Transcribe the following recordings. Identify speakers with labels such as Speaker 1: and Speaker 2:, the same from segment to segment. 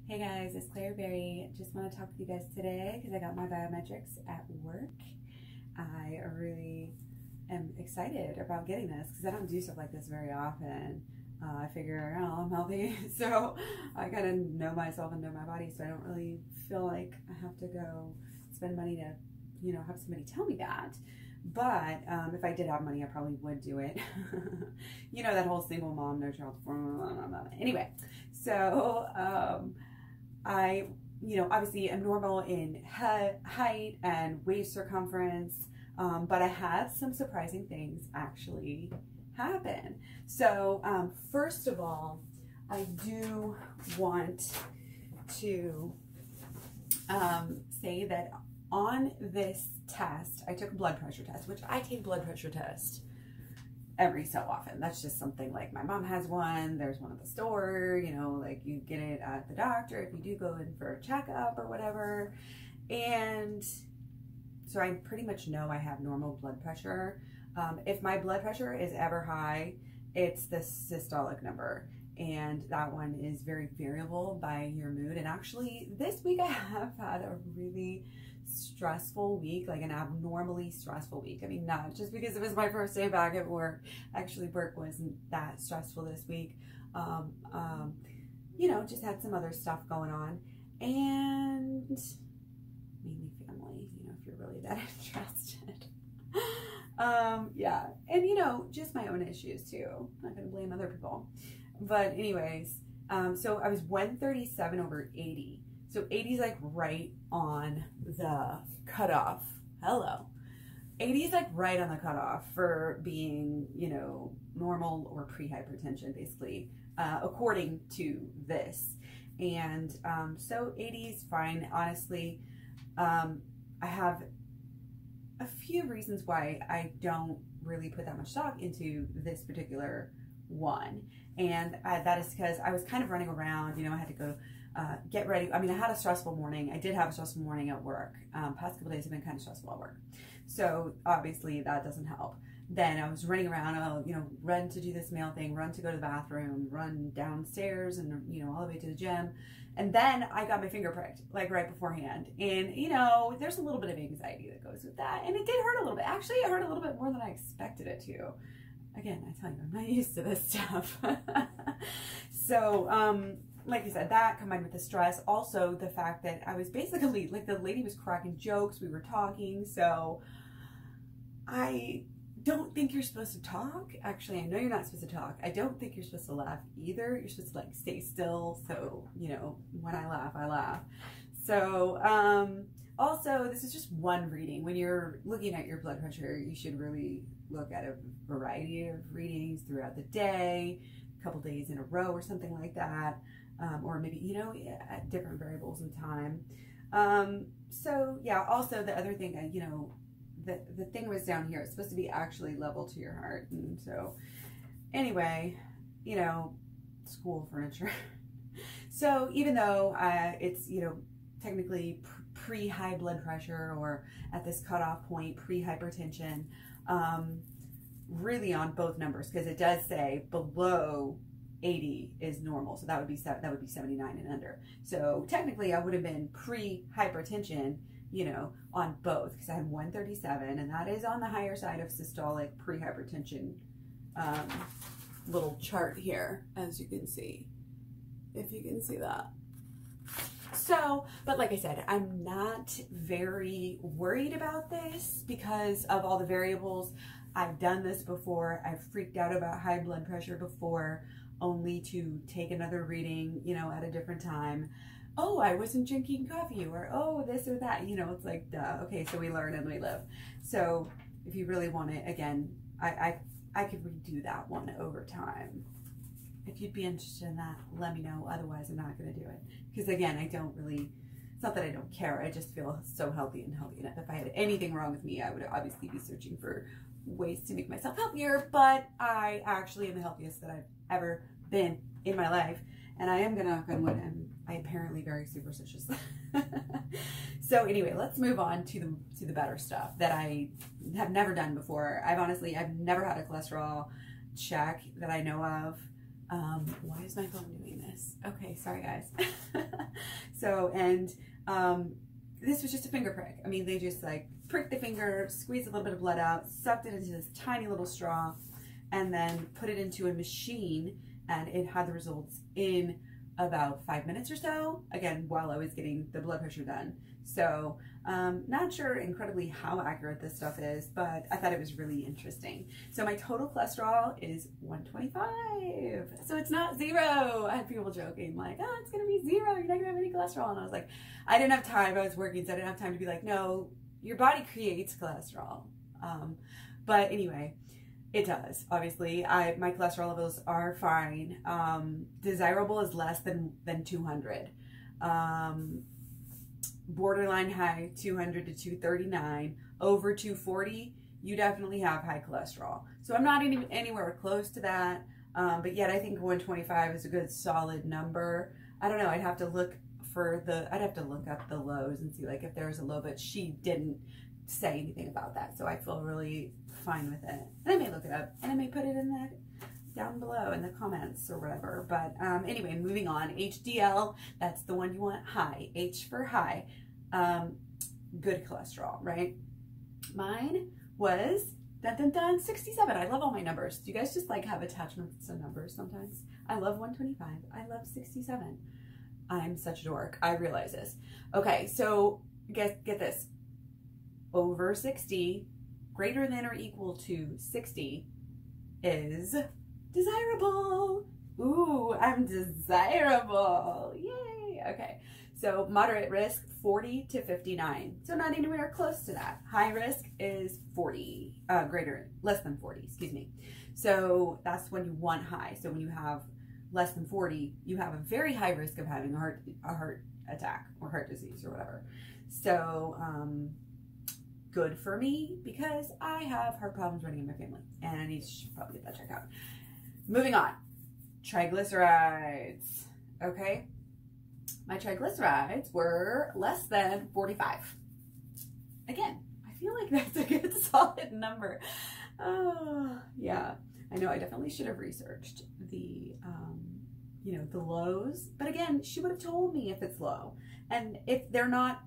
Speaker 1: Hey guys, it's KlaireeBerry. Just want to talk with you guys today because I got my biometrics at work. I really am excited about getting this because I don't do stuff like this very often. I figure, oh, I'm healthy, so I gotta know myself and know my body, so I don't really feel like I have to go spend money to, have somebody tell me that. But if I did have money, I probably would do it. That whole single mom, no child support. Anyway, so I, obviously am normal in height and waist circumference, but I had some surprising things actually happen. So first of all, I do want to say that on this test, I took a blood pressure test, which I take blood pressure test every so often. That's just something like my mom has one, there's one at the store, like you get it at the doctor if you do go in for a checkup or whatever. And so I pretty much know I have normal blood pressure. If my blood pressure is ever high, it's the systolic number. And that one is very variable by your mood. And actually this week I have had a really stressful week, like an abnormally stressful week. I mean, not just because it was my first day back at work. Actually, work wasn't that stressful this week. Just had some other stuff going on, and mainly family, if you're really that interested. Yeah, and just my own issues too. I'm not gonna blame other people. But anyways, so I was 137/80. So 80 is like right on the cutoff. Hello. 80 is like right on the cutoff for being, normal or pre-hypertension, basically, according to this. And so 80 is fine. Honestly, I have a few reasons why I don't really put that much stock into this particular one. And that is because I was kind of running around, I had to go get ready. I mean, I had a stressful morning. I did have a stressful morning at work. Past couple days have been kind of stressful at work. So obviously that doesn't help. Then I was running around, run to do this mail thing, run to go to the bathroom, run downstairs and, all the way to the gym. And then I got my finger pricked, like right beforehand. And, there's a little bit of anxiety that goes with that. And it did hurt a little bit. Actually, it hurt a little bit more than I expected it to. Again, I tell you, I'm not used to this stuff. So, like I said, that combined with the stress, also the fact that I was basically, like, the lady was cracking jokes, we were talking, so I don't think you're supposed to talk. Actually, I know you're not supposed to talk. I don't think you're supposed to laugh either. You're supposed to, like, stay still, so, when I laugh, I laugh. So, also, this is just one reading. When you're looking at your blood pressure, you should really look at a variety of readings throughout the day, a couple days in a row or something like that. Or maybe, at different variables in time. So yeah, also the other thing, the thing was down here. It's supposed to be actually level to your heart. And so anyway, school furniture. So even though it's, technically pre-high blood pressure or at this cutoff point, pre-hypertension, really on both numbers, because it does say below 80 is normal, so that would be 79 and under. So technically I would have been pre-hypertension, on both, because I had 137, and that is on the higher side of systolic pre-hypertension little chart here, as you can see, if you can see that. So, but like I said, I'm not very worried about this because of all the variables. I've done this before. I've freaked out about high blood pressure before, only to take another reading, at a different time. Oh, I wasn't drinking coffee, or oh, this or that, it's like, duh. Okay, so we learn and we live. So if you really want it, again, I could redo that one over time. If you'd be interested in that, let me know. Otherwise, I'm not going to do it. Because again, it's not that I don't care. I just feel so healthy and healthy enough. If I had anything wrong with me, I would obviously be searching for ways to make myself healthier, but I actually am the healthiest that I've ever been in my life, and I am gonna knock on wood, and I'm apparently very superstitious. So anyway, let's move on to the better stuff that I have never done before. I've never had a cholesterol check that I know of. Why is my phone doing this? Okay, sorry guys. So, and this was just a finger prick. I mean, they just like pricked the finger, squeezed a little bit of blood out, sucked it into this tiny little straw, and then put it into a machine, and it had the results in about 5 minutes or so, again, while I was getting the blood pressure done. So, not sure incredibly how accurate this stuff is, but I thought it was really interesting. So my total cholesterol is 125. So it's not 0. I had people joking like, oh, it's going to be 0. You're not going to have any cholesterol. And I was like, I didn't have time. I was working, so I didn't have time to be like, no, your body creates cholesterol. But anyway, it does. Obviously, my cholesterol levels are fine. Desirable is less than 200. Borderline high, 200 to 239. Over 240, you definitely have high cholesterol. So I'm not anywhere close to that. But yet I think 125 is a good solid number. I don't know. I'd have to look up the lows and see like if there's a low, but she didn't say anything about that. So I feel really fine with it. And I may look it up and I may put it in the down below in the comments or whatever. But anyway, moving on. HDL, that's the one you want high. H for high. Good cholesterol, right? Mine was 67. I love all my numbers. Do you guys just like have attachments to numbers sometimes? I love 125. I love 67. I'm such a dork. I realize this. Okay, so get this. Over 60, greater than or equal to 60 is desirable. Ooh, I'm desirable. Yay. Okay. So moderate risk, 40 to 59. So not anywhere close to that. High risk is 40, less than 40, excuse me. So that's when you want high. So when you have less than 40, you have a very high risk of having a heart attack or heart disease or whatever. So, good for me because I have heart problems running in my family and I need to probably get that checked out. Moving on, triglycerides. Okay, my triglycerides were less than 45. Again, I feel like that's a good solid number. Oh, yeah, I know I definitely should have researched the, the lows, but again, she would have told me if it's low. And if they're not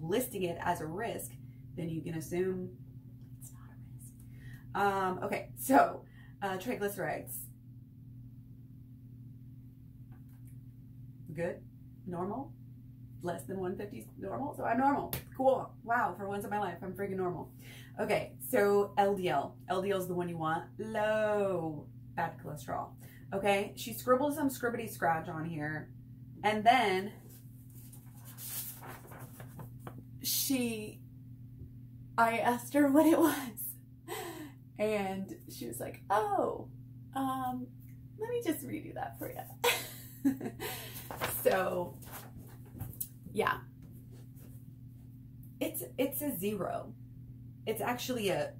Speaker 1: listing it as a risk, then you can assume it's not a risk. Okay, so triglycerides. Good, normal, less than 150 is normal, so I'm normal. Cool, wow, for once in my life, I'm freaking normal. Okay, so LDL. LDL is the one you want, low, bad cholesterol. Okay, she scribbled some scribbity scratch on here, and then I asked her what it was, and she was like, oh, let me just redo that for you. So, yeah, it's a 0. It's actually a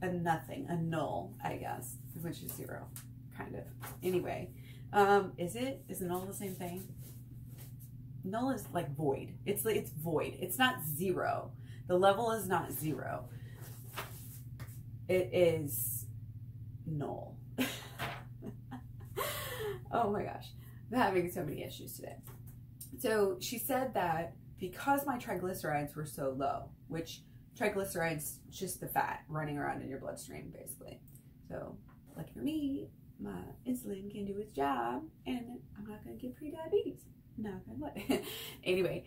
Speaker 1: nothing, a null, I guess, which is 0, kind of. Anyway, is it null the same thing? Null is like void. It's void. It's not 0. The level is not 0. It is null. Oh my gosh. I'm having so many issues today. So she said that because my triglycerides were so low, which triglycerides, just the fat running around in your bloodstream, basically. So, like for me, my insulin can do its job, and I'm not going to get pre-diabetes. Not gonna lie. Anyway,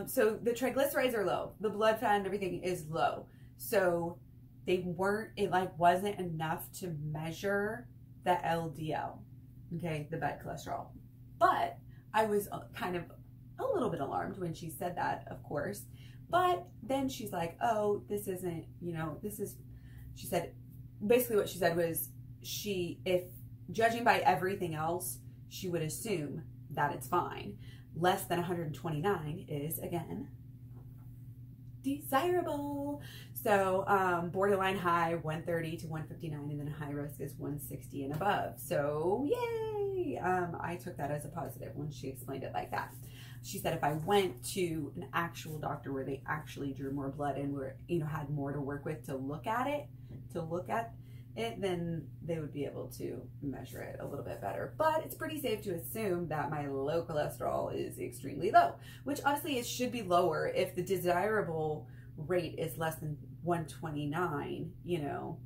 Speaker 1: so the triglycerides are low. The blood fat and everything is low. So it wasn't enough to measure the LDL, okay, the bad cholesterol. But I was kind of a little bit alarmed when she said that, of course. But then she's like, oh, this isn't, she said, basically what she said was, if judging by everything else, she would assume that it's fine. Less than 129 is, again, desirable. So borderline high, 130 to 159, and then high risk is 160 and above. So yay! I took that as a positive when she explained it like that. She said if I went to an actual doctor where they actually drew more blood and were, had more to work with to look at it, it, then they would be able to measure it a little bit better. But it's pretty safe to assume that my low cholesterol is extremely low, which honestly it should be lower if the desirable rate is less than 129, you know,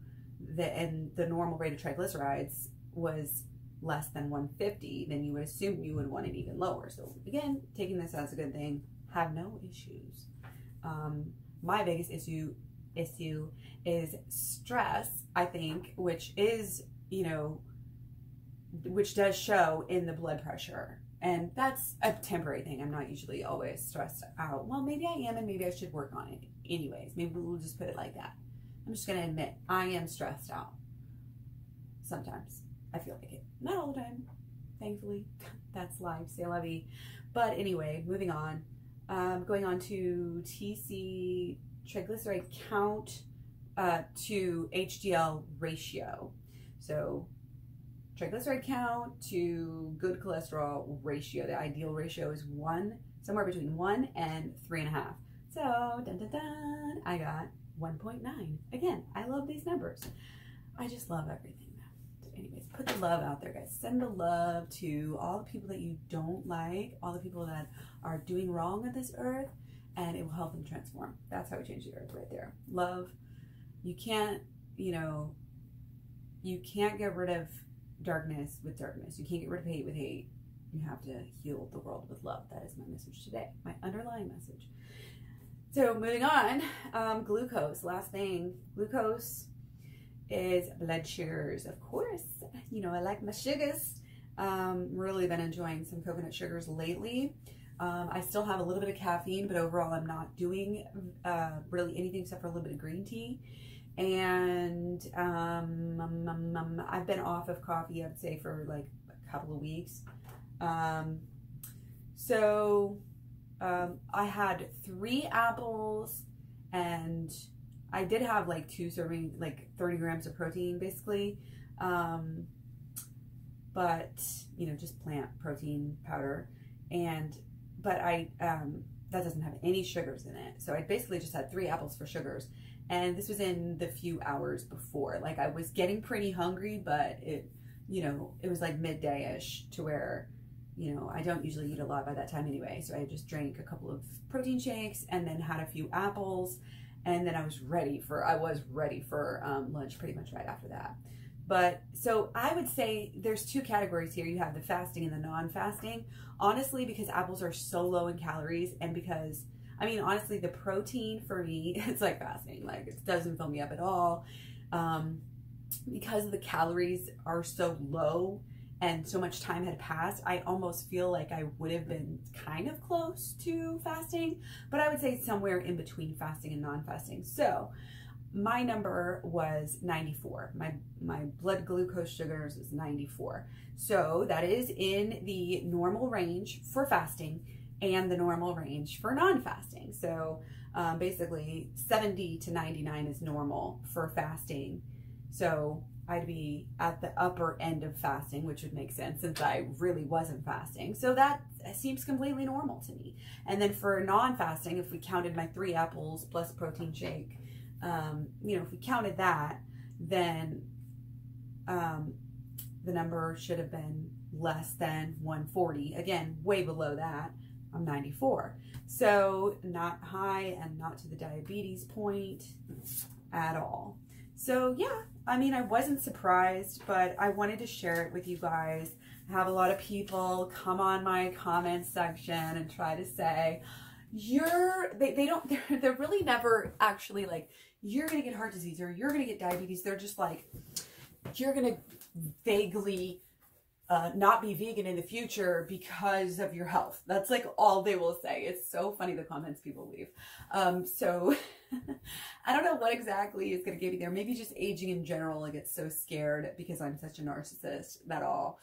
Speaker 1: and the normal rate of triglycerides was less than 150, then you would assume you would want it even lower. So again, taking this as a good thing, have no issues. My biggest issue is stress, I think, which is, you know, which does show in the blood pressure. And that's a temporary thing. I'm not usually always stressed out. Well, maybe I am, and maybe I should work on it anyways. Maybe we'll just put it like that. I'm just going to admit I am stressed out. Sometimes I feel like it. Not all the time, thankfully. That's life. C'est la vie. But anyway, moving on. Going on to TC triglyceride count to HDL ratio. So triglyceride count to good cholesterol ratio. The ideal ratio is somewhere between 1 and 3.5. So dun, dun, dun, I got 1.9. Again, I love these numbers. I just love everything. Anyways, put the love out there, guys. Send the love to all the people that you don't like, all the people that are doing wrong on this earth, and it will help them transform. That's how we change the earth right there. Love. You can't, you know, you can't get rid of darkness with darkness. You can't get rid of hate with hate. You have to heal the world with love. That is my message today, my underlying message. So moving on, glucose, last thing. Glucose is blood sugars, of course. You know, I like my sugars. Really been enjoying some coconut sugars lately. I still have a little bit of caffeine, but overall I'm not doing really anything except for a little bit of green tea. And I've been off of coffee, I would say, for like a couple of weeks. I had 3 apples, and I did have like 2 servings, like 30 grams of protein basically. But you know, just plant protein powder. But that doesn't have any sugars in it. So I basically just had 3 apples for sugars. And this was in the few hours before. Like I was getting pretty hungry, but it, you know, it was like midday-ish to where, you know, I don't usually eat a lot by that time anyway. So I just drank a couple of protein shakes and then had a few apples. And then I was ready for lunch pretty much right after that. But so I would say there's 2 categories here. You have the fasting and the non-fasting. Honestly, because apples are so low in calories, and because, I mean, honestly, the protein for me, it's like fasting. Like, it doesn't fill me up at all. Because the calories are so low and so much time had passed, I almost feel like I would have been kind of close to fasting, but I would say somewhere in between fasting and non-fasting. So my number was 94. My blood glucose sugars is 94. So that is in the normal range for fasting and the normal range for non-fasting. So basically 70 to 99 is normal for fasting. So I'd be at the upper end of fasting, which would make sense since I really wasn't fasting. So that seems completely normal to me. And then for non-fasting, if we counted my 3 apples plus protein shake, you know, if we counted that, then the number should have been less than 140. Again, way below that. I'm 94. So not high and not to the diabetes point at all. So yeah, I mean, I wasn't surprised, but I wanted to share it with you guys. I have a lot of people come on my comment section and try to say, they're really never actually like, you're going to get heart disease or you're going to get diabetes. They're just like, you're going to vaguely not be vegan in the future because of your health. That's like all they will say. It's so funny, the comments people leave. So I don't know what exactly is going to get me there. Maybe just aging in general. I get so scared because I'm such a narcissist that I'll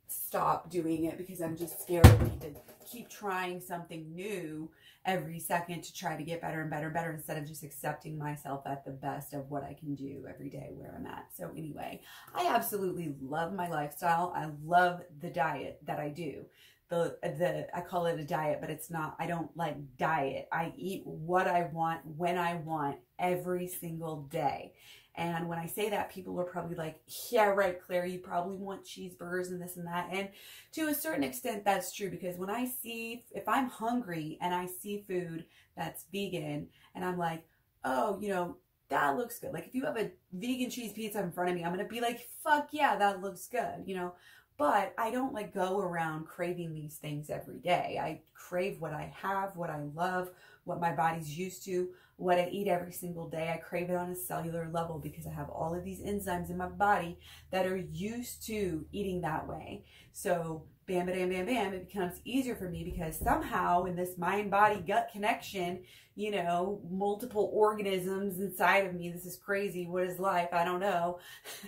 Speaker 1: stop doing it because I'm just scared I need to keep trying something new every second to try to get better and better and better instead of just accepting myself at the best of what I can do every day where I'm at. So anyway, I absolutely love my lifestyle. I love the diet that I do. I call it a diet, but it's not. I don't like diet. I eat what I want when I want every single day. And when I say that, people are probably like, yeah, right, Claire, you probably want cheeseburgers and this and that. And to a certain extent, that's true, because when I see, if I'm hungry and I see food that's vegan and I'm like, oh, you know, that looks good. Like if you have a vegan cheese pizza in front of me, I'm going to be like, fuck yeah, that looks good, you know. But I don't like go around craving these things every day. I crave what I have, what I love, what my body's used to, what I eat every single day. I crave it on a cellular level because I have all of these enzymes in my body that are used to eating that way. So bam, bam, bam, bam, it becomes easier for me because somehow in this mind-body-gut connection, you know, multiple organisms inside of me, this is crazy. What is life? I don't know.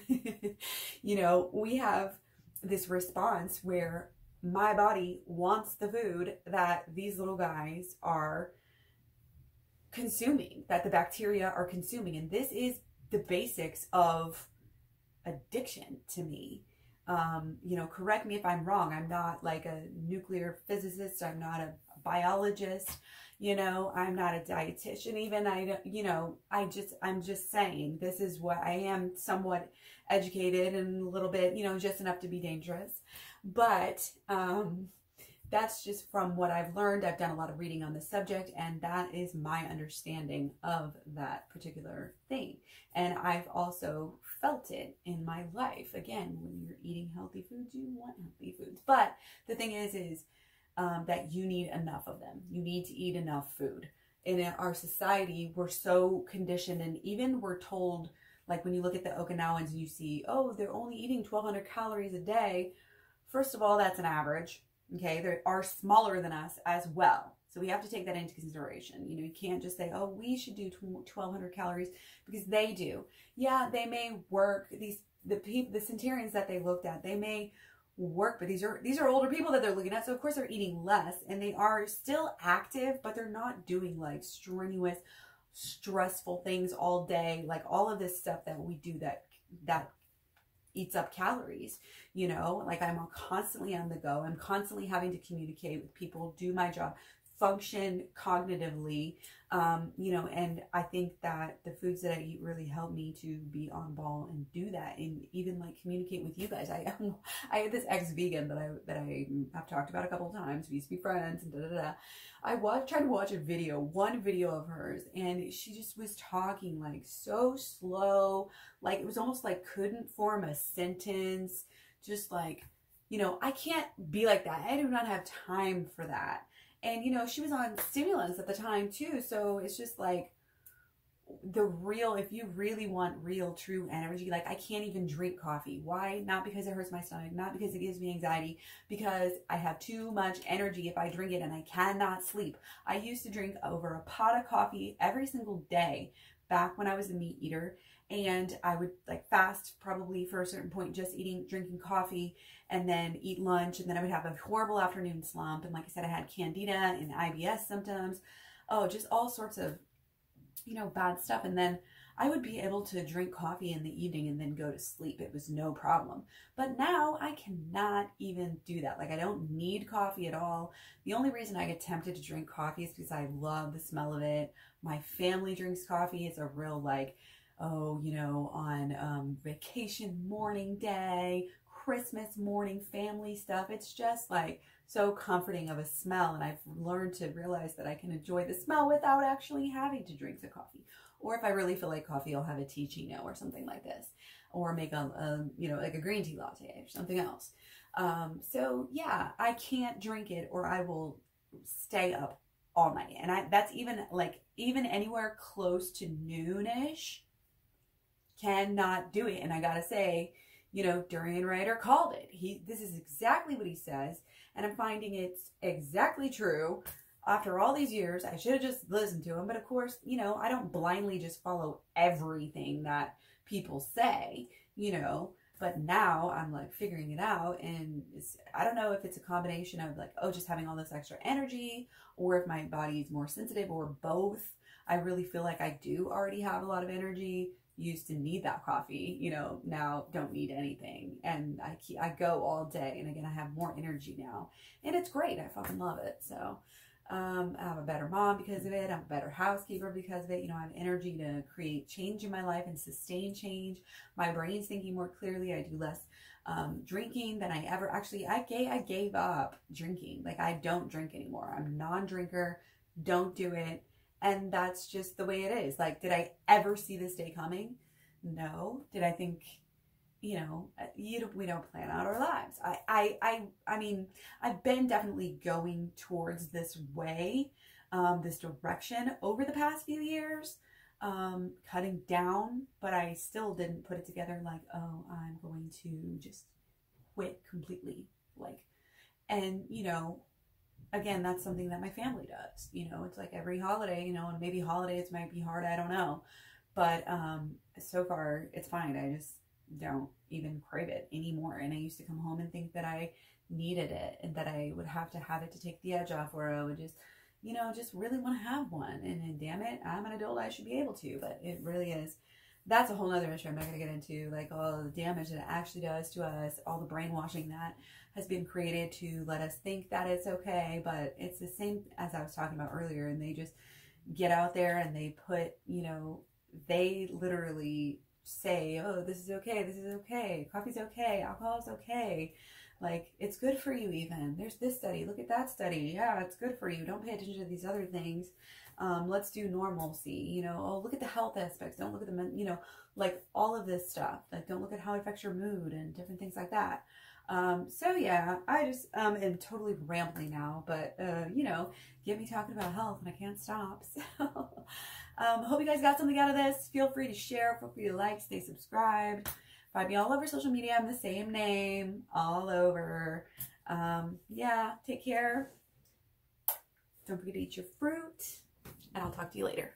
Speaker 1: You know, we have this response where my body wants the food that these little guys are consuming, that the bacteria are consuming. And this is the basics of addiction to me. You know, correct me if I'm wrong. I'm not like a nuclear physicist. I'm not a biologist. You know, I'm not a dietitian even. You know, I'm just saying this is what I am, somewhat educated and a little bit, you know, just enough to be dangerous. But that's just from what I've learned. I've done a lot of reading on the subject, and that is my understanding of that particular thing. And I've also felt it in my life. Again, when you're eating healthy foods, you want healthy foods. But the thing is that you need enough of them. You need to eat enough food. In our society, we're so conditioned, and even we're told, like when you look at the Okinawans and you see, oh, they're only eating 1,200 calories a day. First of all, that's an average. Okay, they are smaller than us as well. So we have to take that into consideration. You know, you can't just say, oh, we should do 1,200 calories because they do. Yeah, they may work. The centurions that they looked at, they may work, but these are older people that they're looking at. So of course they're eating less, and they are still active, but they're not doing like strenuous, stressful things all day. Like all of this stuff that we do that eats up calories, you know, like I'm constantly on the go. I'm constantly having to communicate with people, do my job, function cognitively, you know, and I think that the foods that I eat really help me to be on ball and do that, and even like communicate with you guys. I had this ex-vegan that I have talked about a couple of times. We used to be friends and da-da-da. I tried to watch one video of hers, and she just was talking like so slow, like it was almost like couldn't form a sentence, just like, you know, I can't be like that. I do not have time for that. And, you know, she was on stimulants at the time too. So it's just like if you really want real, true energy, like I can't even drink coffee. Why? Not because it hurts my stomach, not because it gives me anxiety, because I have too much energy if I drink it and I cannot sleep. I used to drink over a pot of coffee every single day back when I was a meat eater. And I would like fast probably for a certain point, just drinking coffee, and then eat lunch. And then I would have a horrible afternoon slump. And like I said, I had candida and IBS symptoms. Oh, just all sorts of, you know, bad stuff. And then I would be able to drink coffee in the evening and then go to sleep. It was no problem. But now I cannot even do that. Like I don't need coffee at all. The only reason I get tempted to drink coffee is because I love the smell of it. My family drinks coffee. It's a real like, oh, you know, on vacation morning day, Christmas morning, family stuff. It's just like so comforting of a smell. And I've learned to realize that I can enjoy the smell without actually having to drink the coffee. Or if I really feel like coffee, I'll have a teachino or something like this. Or make you know, like a green tea latte or something else. So yeah, I can't drink it or I will stay up all night. And that's even anywhere close to noonish, cannot do it. And I gotta say, you know, Durian Ryder called it. This is exactly what he says, and I'm finding it's exactly true. After all these years, I should have just listened to him, but of course, you know, I don't blindly just follow everything that people say, you know. But now I'm like figuring it out, and I don't know if it's a combination of like, oh, just having all this extra energy, or if my body is more sensitive, or both. I really feel like I do already have a lot of energy. Used to need that coffee, you know, now don't need anything, and I go all day, and again I have more energy now, and it's great. I fucking love it. So I'm a better mom because of it. I'm a better housekeeper because of it. You know, I have energy to create change in my life and sustain change. My brain's thinking more clearly. I do less drinking than I ever actually. I gave up drinking. Like, I don't drink anymore. I'm a non-drinker. Don't do it. And that's just the way it is. Like, did I ever see this day coming? No. Did I think, you know, we don't plan out our lives. I mean, I've been definitely going towards this way, this direction over the past few years, cutting down, but I still didn't put it together like, oh, I'm going to just quit completely. Like, and, you know, again, that's something that my family does. You know, it's like every holiday, you know, and maybe holidays might be hard. I don't know. But so far, it's fine. I just don't even crave it anymore. And I used to come home and think that I needed it and that I would have to have it to take the edge off, or I would just, you know, just really want to have one. And then, damn it, I'm an adult. I should be able to. But it really is. That's a whole other issue I'm not going to get into, like all the damage that it actually does to us, all the brainwashing that has been created to let us think that it's okay. But it's the same as I was talking about earlier, and they just get out there and they put, you know, they literally say, oh, this is okay, coffee's okay, alcohol's okay, like, it's good for you even. There's this study, look at that study, yeah, it's good for you, don't pay attention to these other things. Let's do normalcy, you know, oh, look at the health aspects, don't look at the, you know, like all of this stuff, like don't look at how it affects your mood and different things like that. So yeah, I just am totally rambling now, but you know, get me talking about health and I can't stop. So hope you guys got something out of this. Feel free to share, feel free to like, stay subscribed. Find me all over social media. I'm the same name all over. Yeah, take care. Don't forget to eat your fruit, and I'll talk to you later.